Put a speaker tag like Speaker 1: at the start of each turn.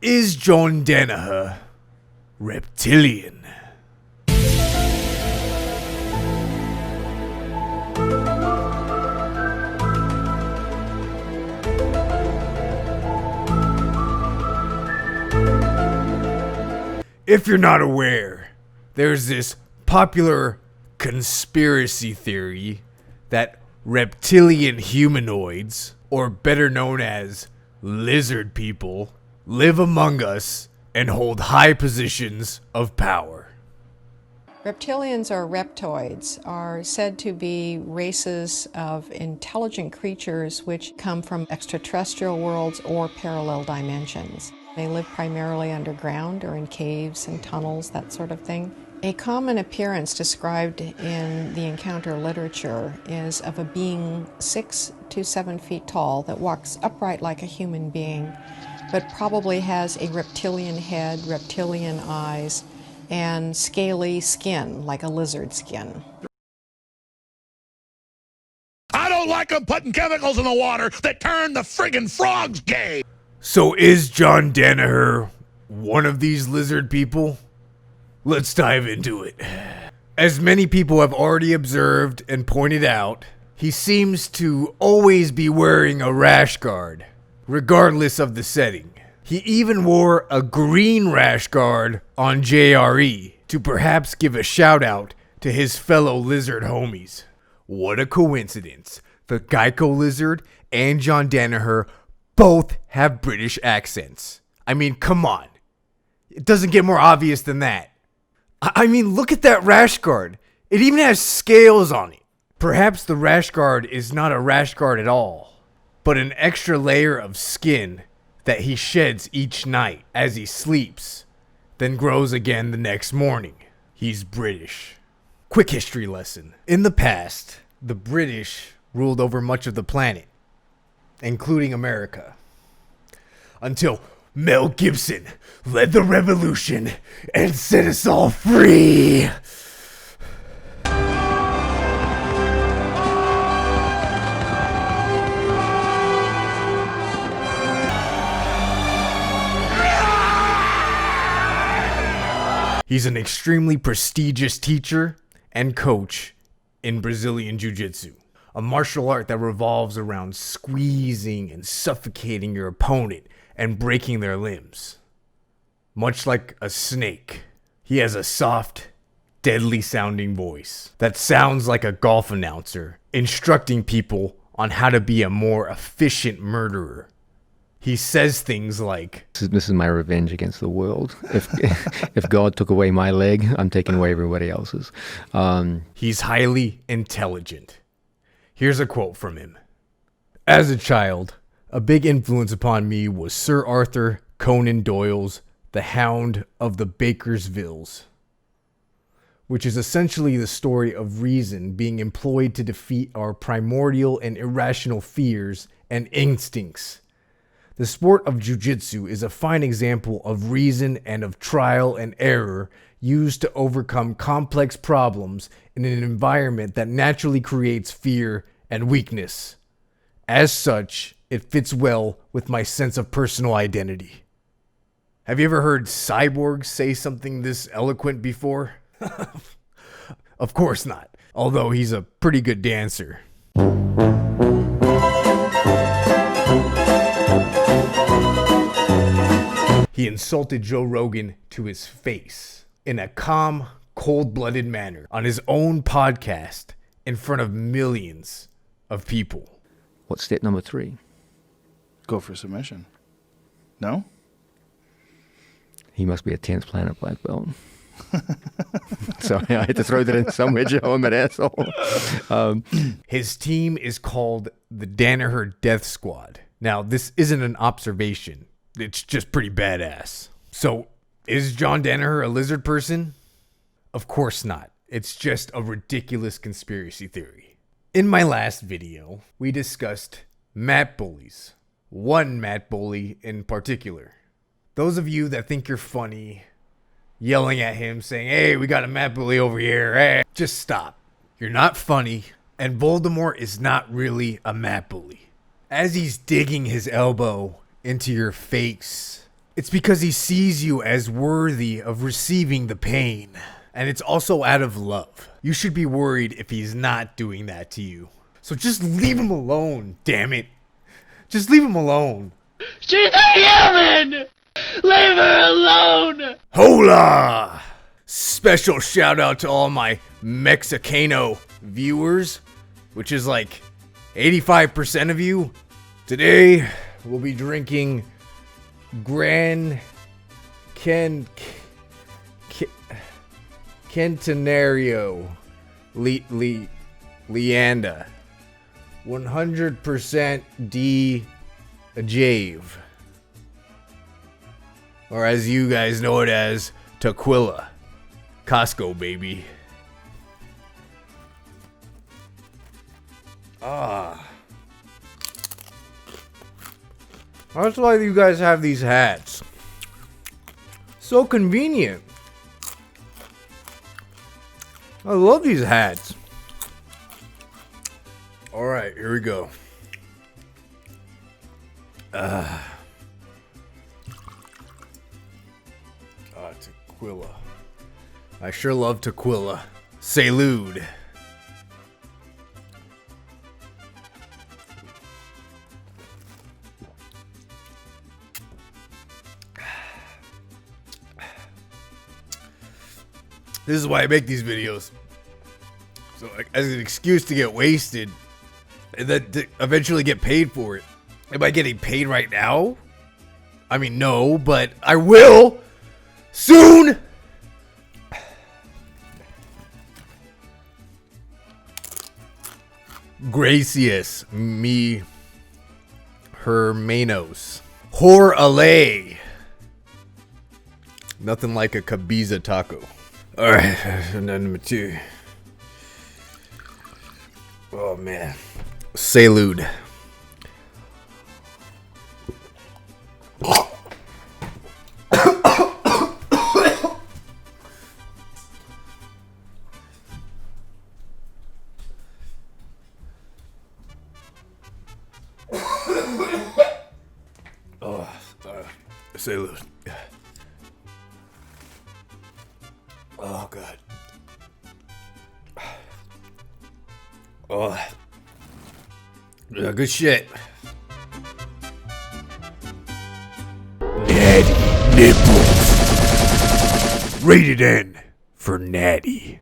Speaker 1: Is John Danaher reptilian? If you're not aware, there's this popular conspiracy theory that reptilian humanoids, or better known as lizard people, live among us and hold high positions of power.
Speaker 2: Reptilians or reptoids are said to be races of intelligent creatures which come from extraterrestrial worlds or parallel dimensions. They live primarily underground or in caves and tunnels, that sort of thing. A common appearance described in the encounter literature is of a being 6 to 7 feet tall that walks upright like a human being, but probably has a reptilian head, reptilian eyes, and scaly skin like a lizard skin.
Speaker 3: I don't like them putting chemicals in the water that turn the friggin' frogs gay.
Speaker 1: So is John Danaher one of these lizard people? Let's dive into it. As many people have already observed and pointed out, he seems to always be wearing a rash guard, regardless of the setting. He even wore a green rash guard on JRE to perhaps give a shout out to his fellow lizard homies. What a coincidence. The Geico lizard and John Danaher both have British accents. I mean, come on. It doesn't get more obvious than that. I mean, look at that rash guard. It even has scales on it. Perhaps the rash guard is not a rash guard at all, but an extra layer of skin that he sheds each night as he sleeps, then grows again the next morning. He's British. Quick history lesson. In the past, the British ruled over much of the planet, including America, until Mel Gibson led the revolution and set us all free. He's an extremely prestigious teacher and coach in Brazilian Jiu-Jitsu, a martial art that revolves around squeezing and suffocating your opponent and breaking their limbs. Much like a snake, he has a soft, deadly-sounding voice that sounds like a golf announcer instructing people on how to be a more efficient murderer. He says things like,
Speaker 4: This is my revenge against the world. If God took away my leg, I'm taking away everybody else's.
Speaker 1: He's highly intelligent. Here's a quote from him. As a child, a big influence upon me was Sir Arthur Conan Doyle's The Hound of the Bakersvilles, which is essentially the story of reason being employed to defeat our primordial and irrational fears and instincts. The sport of jiu-jitsu is a fine example of reason and of trial and error used to overcome complex problems in an environment that naturally creates fear and weakness. As such, it fits well with my sense of personal identity. Have you ever heard Cyborg say something this eloquent before? Of course not, although he's a pretty good dancer. He insulted Joe Rogan to his face in a calm, cold-blooded manner on his own podcast in front of millions of people.
Speaker 4: What's step number 3?
Speaker 5: Go for submission. No?
Speaker 4: He must be a 10th planet black belt. Sorry, I had to throw that in somewhere, Joe. I'm an asshole.
Speaker 1: His team is called the Danaher Death Squad. Now, this isn't an observation. It's just pretty badass. So, is John Danaher a lizard person? Of course not. It's just a ridiculous conspiracy theory. In my last video, we discussed mat bullies. One mat bully in particular. Those of you that think you're funny, yelling at him saying, "Hey, we got a mat bully over here, hey," just stop. You're not funny, and Voldemort is not really a mat bully. As he's digging his elbow into your face It's because he sees you as worthy of receiving the pain. And it's also out of love. You should be worried if he's not doing that to you. So just leave him alone, damn it. Just leave him alone.
Speaker 6: She's a human! Leave her alone!
Speaker 1: Hola! Special shout out to all my Mexicano viewers, which is like 85% of you. Today, we'll be drinking Centenario Leanda 100% D Jave, or as you guys know it as Tequila. Costco, baby. That's why you guys have these hats. So convenient. I love these hats. Alright, here we go. Tequila. I sure love tequila. Salud. This is why I make these videos. So, like, as an excuse to get wasted, and then to eventually get paid for it. Am I getting paid right now? I mean, no, but I will soon. Gracias mi hermanos. Hor ale. Nothing like a Cabiza taco. Alright, and then number 2. Oh man. Salud. Salud. Oh god. Oh. Yeah, good shit. Natty nipples. Rated N for Natty.